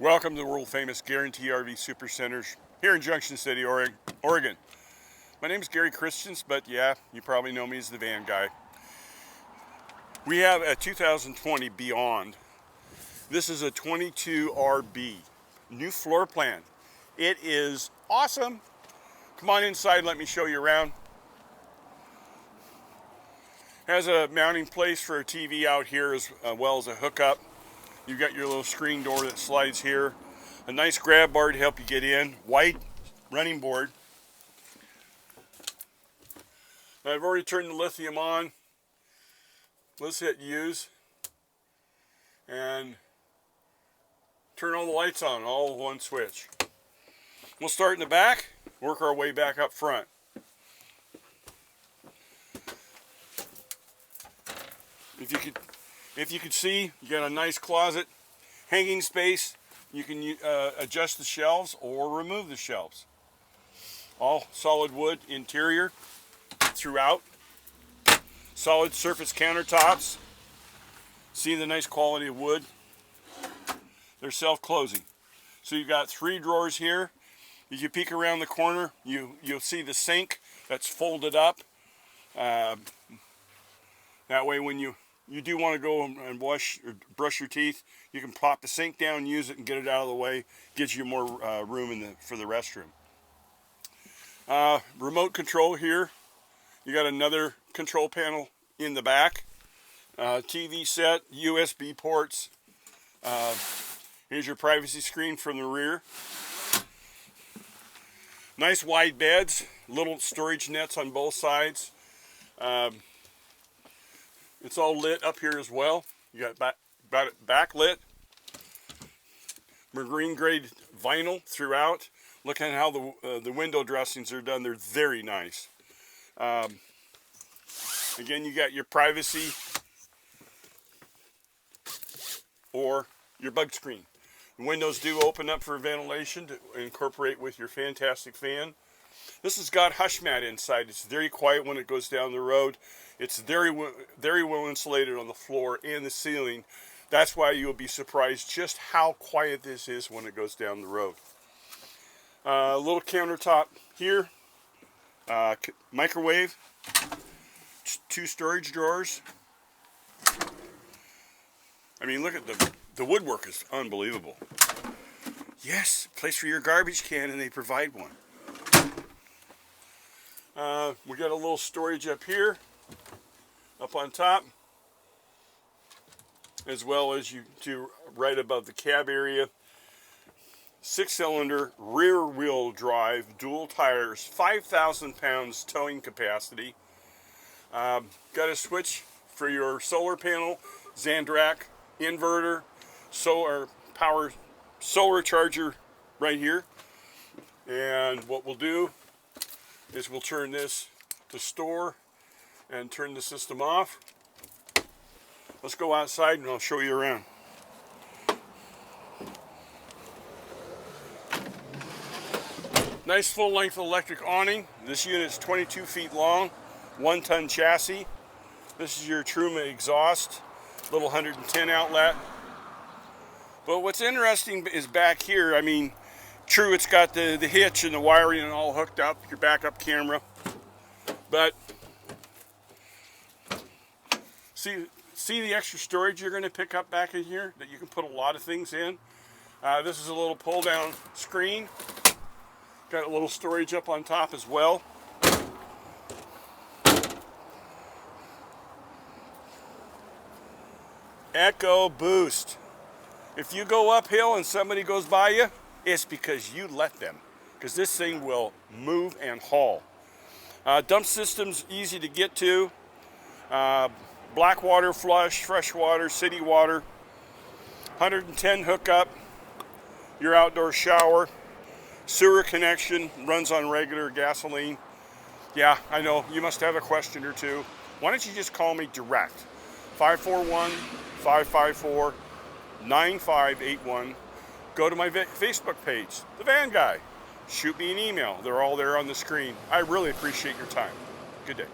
Welcome to the world famous Guaranty RV Supercenters here in Junction City, Oregon. My name is Gary.Christiance, but yeah, you probably know me as the van guy. We have a 2020 Beyond. This is a 22RB, new floor plan. It is awesome. Come on inside, let me show you around. Has a mounting place for a TV out here as well as a hookup. You've got your little screen door that slides here. A nice grab bar to help you get in. White running board. I've already turned the lithium on. Let's hit use. And turn all the lights on, all with one switch. We'll start in the back, work our way back up front. If you could see, you got a nice closet, hanging space. You can adjust the shelves or remove the shelves. All solid wood interior throughout. Solid surface countertops. See the nice quality of wood. They're self-closing. So you've got 3 drawers here. If you peek around the corner, you'll see the sink that's folded up. That way when you do want to go and wash or brush your teeth, you can plop the sink down, use it, and get it out of the way. Gives you more room for the restroom. Remote control here. You got another control panel in the back. TV set, USB ports. Here's your privacy screen from the rear. Nice wide beds, little storage nets on both sides. It's all lit up here as well. You got backlit, marine grade vinyl throughout. Look at how the window dressings are done. They're very nice. Again, you got your privacy or your bug screen. The windows do open up for ventilation to incorporate with your fantastic fan. This has got hush mat inside. It's very quiet when it goes down the road. It's very well insulated on the floor and the ceiling. That's why you'll be surprised just how quiet this is when it goes down the road. A little countertop here. Microwave. 2 storage drawers. I mean, look at the woodwork is unbelievable. Yes, place for your garbage can, and they provide one. We got a little storage up here, up on top, as well as right above the cab area. 6-cylinder rear wheel drive, dual tires, 5,000 pounds towing capacity. Got a switch for your solar panel, Zandrak, inverter, solar charger right here. And what we'll do is we'll turn this to store and turn the system off. Let's go outside and I'll show you around. Nice full-length electric awning. This unit is 22 feet long, 1-ton chassis. This is your Truma exhaust, little 110 outlet. But what's interesting is back here, I mean, true, it's got the hitch and the wiring and all hooked up, your backup camera. But see the extra storage you're going to pick up back in here that you can put a lot of things in. This is a little pull-down screen. Got a little storage up on top as well. Echo boost. If you go uphill and somebody goes by you, it's because you let them. Because this thing will move and haul. Dump system's easy to get to. Black water flush, fresh water, city water. 110 hookup. Your outdoor shower. Sewer connection, runs on regular gasoline. Yeah, I know, you must have a question or two. Why don't you just call me direct? 541-554-9581. Go to my Facebook page, The Van Guy. Shoot me an email. They're all there on the screen. I really appreciate your time. Good day.